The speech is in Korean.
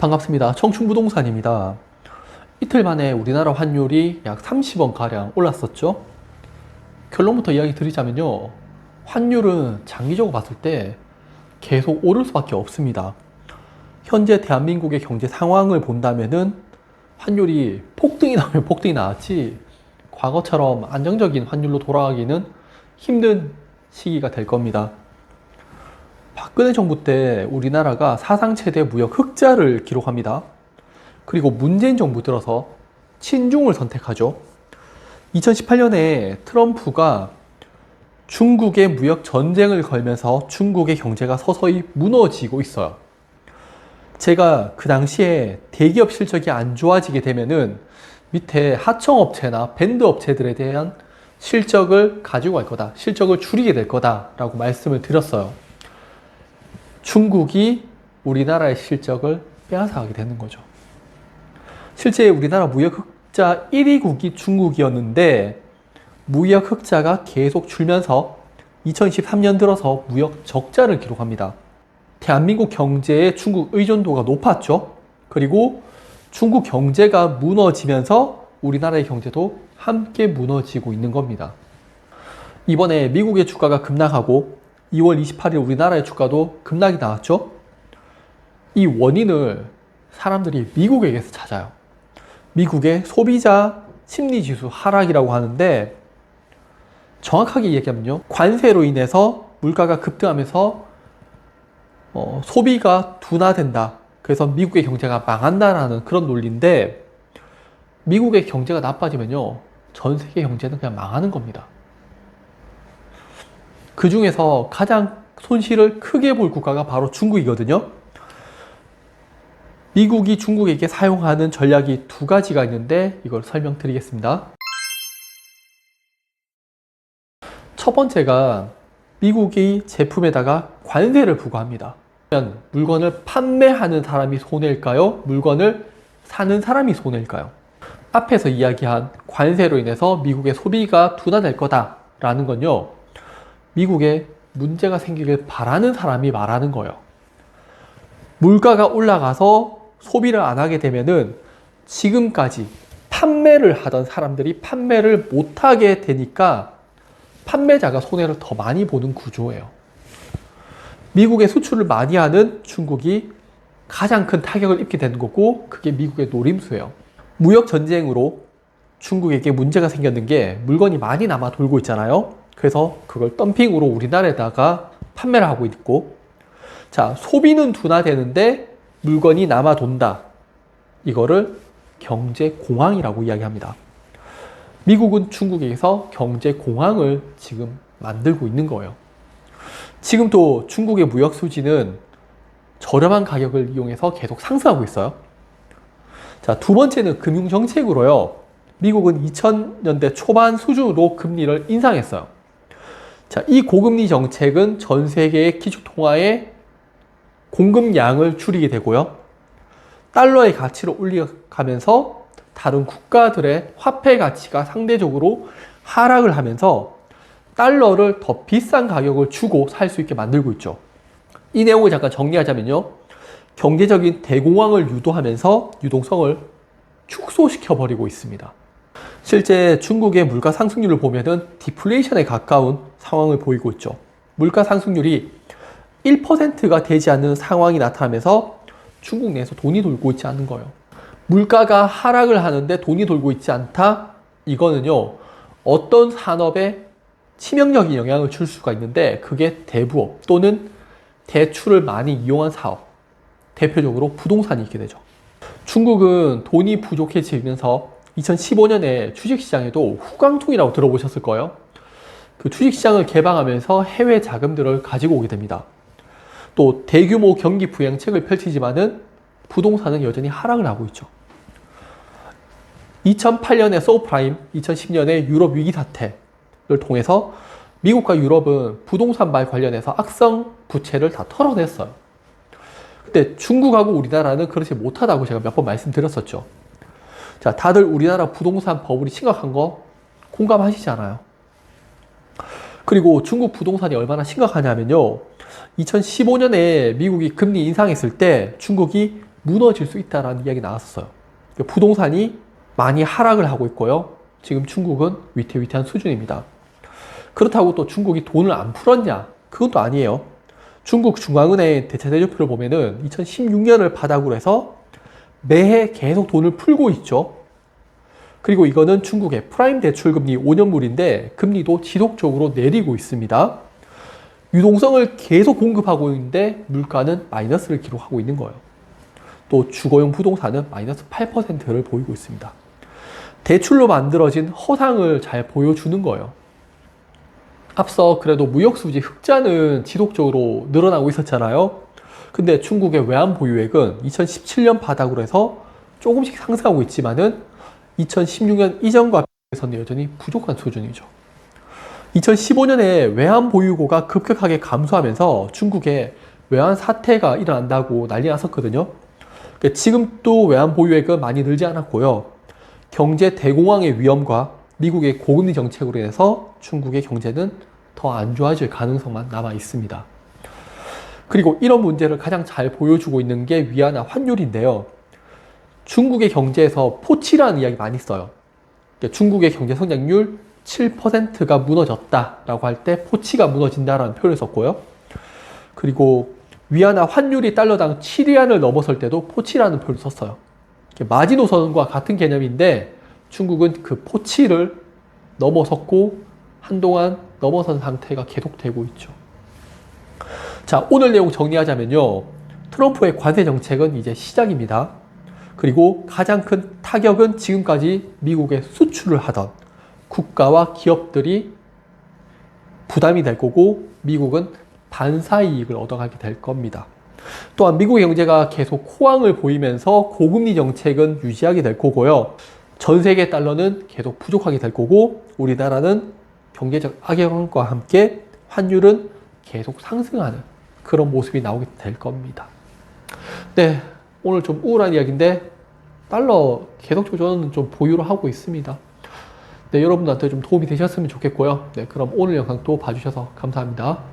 반갑습니다. 청춘부동산입니다. 이틀 만에 우리나라 환율이 약 30원가량 올랐었죠. 결론부터 이야기 드리자면요. 환율은 장기적으로 봤을 때 계속 오를 수밖에 없습니다. 현재 대한민국의 경제 상황을 본다면은 환율이 폭등이 나오면 폭등이 나왔지 과거처럼 안정적인 환율로 돌아가기는 힘든 시기가 될 겁니다. 박근혜 정부 때 우리나라가 사상 최대 무역 흑자를 기록합니다. 그리고 문재인 정부 들어서 친중을 선택하죠. 2018년에 트럼프가 중국의 무역 전쟁을 걸면서 중국의 경제가 서서히 무너지고 있어요. 제가 그 당시에 대기업 실적이 안 좋아지게 되면은 밑에 하청업체나 밴드업체들에 대한 실적을 가지고 갈 거다. 실적을 줄이게 될 거다라고 말씀을 드렸어요. 중국이 우리나라의 실적을 빼앗아가게 되는 거죠. 실제 우리나라 무역 흑자 1위국이 중국이었는데 무역 흑자가 계속 줄면서 2023년 들어서 무역 적자를 기록합니다. 대한민국 경제의 중국 의존도가 높았죠. 그리고 중국 경제가 무너지면서 우리나라의 경제도 함께 무너지고 있는 겁니다. 이번에 미국의 주가가 급락하고 2월 28일 우리나라의 주가도 급락이 나왔죠. 이 원인을 사람들이 미국에게서 찾아요. 미국의 소비자 심리지수 하락이라고 하는데 정확하게 얘기하면요. 관세로 인해서 물가가 급등하면서 소비가 둔화된다. 그래서 미국의 경제가 망한다라는 그런 논리인데 미국의 경제가 나빠지면요. 전 세계 경제는 그냥 망하는 겁니다. 그 중에서 가장 손실을 크게 볼 국가가 바로 중국이거든요. 미국이 중국에게 사용하는 전략이 두 가지가 있는데 이걸 설명드리겠습니다. 첫 번째가 미국이 제품에다가 관세를 부과합니다. 그러면 물건을 판매하는 사람이 손해일까요? 물건을 사는 사람이 손해일까요? 앞에서 이야기한 관세로 인해서 미국의 소비가 둔화될 거다라는 건요. 미국에 문제가 생기길 바라는 사람이 말하는 거예요. 물가가 올라가서 소비를 안 하게 되면은 지금까지 판매를 하던 사람들이 판매를 못 하게 되니까 판매자가 손해를 더 많이 보는 구조예요. 미국에 수출을 많이 하는 중국이 가장 큰 타격을 입게 되는 거고 그게 미국의 노림수예요. 무역 전쟁으로 중국에게 문제가 생겼는 게 물건이 많이 남아 돌고 있잖아요. 그래서 그걸 덤핑으로 우리나라에다가 판매를 하고 있고 자, 소비는 둔화되는데 물건이 남아 돈다. 이거를 경제 공황이라고 이야기합니다. 미국은 중국에서 경제 공황을 지금 만들고 있는 거예요. 지금 또 중국의 무역 수지는 저렴한 가격을 이용해서 계속 상승하고 있어요. 자, 두 번째는 금융 정책으로요. 미국은 2000년대 초반 수준으로 금리를 인상했어요. 자, 이 고금리 정책은 전 세계의 기축통화의 공급량을 줄이게 되고요. 달러의 가치를 올려가면서 다른 국가들의 화폐 가치가 상대적으로 하락을 하면서 달러를 더 비싼 가격을 주고 살 수 있게 만들고 있죠. 이 내용을 잠깐 정리하자면요. 경제적인 대공황을 유도하면서 유동성을 축소시켜버리고 있습니다. 실제 중국의 물가 상승률을 보면은 디플레이션에 가까운 상황을 보이고 있죠. 물가 상승률이 1%가 되지 않는 상황이 나타나면서 중국 내에서 돈이 돌고 있지 않은 거예요. 물가가 하락을 하는데 돈이 돌고 있지 않다? 이거는요, 어떤 산업에 치명적인 영향을 줄 수가 있는데 그게 대부업 또는 대출을 많이 이용한 사업, 대표적으로 부동산이 있게 되죠. 중국은 돈이 부족해지면서 2015년에 주식시장에도 후광통이라고 들어보셨을 거예요. 그 주식시장을 개방하면서 해외 자금들을 가지고 오게 됩니다. 또 대규모 경기 부양책을 펼치지만은 부동산은 여전히 하락을 하고 있죠. 2008년에 서브프라임, 2010년에 유럽 위기 사태를 통해서 미국과 유럽은 부동산발 관련해서 악성 부채를 다 털어냈어요. 근데 중국하고 우리나라는 그렇지 못하다고 제가 몇 번 말씀드렸었죠. 자, 다들 우리나라 부동산 버블이 심각한 거 공감하시잖아요. 그리고 중국 부동산이 얼마나 심각하냐면요. 2015년에 미국이 금리 인상했을 때 중국이 무너질 수 있다라는 이야기 나왔었어요. 부동산이 많이 하락을 하고 있고요. 지금 중국은 위태위태한 수준입니다. 그렇다고 또 중국이 돈을 안 풀었냐? 그건 또 아니에요. 중국 중앙은행 대체대조표를 보면은 2016년을 바닥으로 해서 매해 계속 돈을 풀고 있죠. 그리고 이거는 중국의 프라임 대출금리 5년물인데 금리도 지속적으로 내리고 있습니다. 유동성을 계속 공급하고 있는데 물가는 마이너스를 기록하고 있는 거예요. 또 주거용 부동산은 마이너스 8%를 보이고 있습니다. 대출로 만들어진 허상을 잘 보여주는 거예요. 앞서 그래도 무역수지 흑자는 지속적으로 늘어나고 있었잖아요. 근데 중국의 외환 보유액은 2017년 바닥으로 해서 조금씩 상승하고 있지만은 2016년 이전과 비교해서는 여전히 부족한 수준이죠. 2015년에 외환 보유고가 급격하게 감소하면서 중국에 외환 사태가 일어난다고 난리 났었거든요. 지금 또 외환 보유액은 많이 늘지 않았고요. 경제 대공황의 위험과 미국의 고금리 정책으로 인해서 중국의 경제는 더 안 좋아질 가능성만 남아 있습니다. 그리고 이런 문제를 가장 잘 보여주고 있는 게 위안화 환율인데요. 중국의 경제에서 포치라는 이야기 많이 써요. 중국의 경제 성장률 7%가 무너졌다라고 할 때 포치가 무너진다라는 표현을 썼고요. 그리고 위안화 환율이 달러당 7위안을 넘어설 때도 포치라는 표현을 썼어요. 마지노선과 같은 개념인데 중국은 그 포치를 넘어섰고 한동안 넘어선 상태가 계속되고 있죠. 자, 오늘 내용 정리하자면요. 트럼프의 관세 정책은 이제 시작입니다. 그리고 가장 큰 타격은 지금까지 미국에 수출을 하던 국가와 기업들이 부담이 될 거고 미국은 반사이익을 얻어가게 될 겁니다. 또한 미국의 경제가 계속 호황을 보이면서 고금리 정책은 유지하게 될 거고요. 전 세계 달러는 계속 부족하게 될 거고 우리나라는 경제적 악영향과 함께 환율은 계속 상승하는 그런 모습이 나오게 될 겁니다. 네, 오늘 좀 우울한 이야기인데 달러 계속적으로 저는 좀 보유를 하고 있습니다. 네, 여러분들한테 좀 도움이 되셨으면 좋겠고요. 네, 그럼 오늘 영상도 봐주셔서 감사합니다.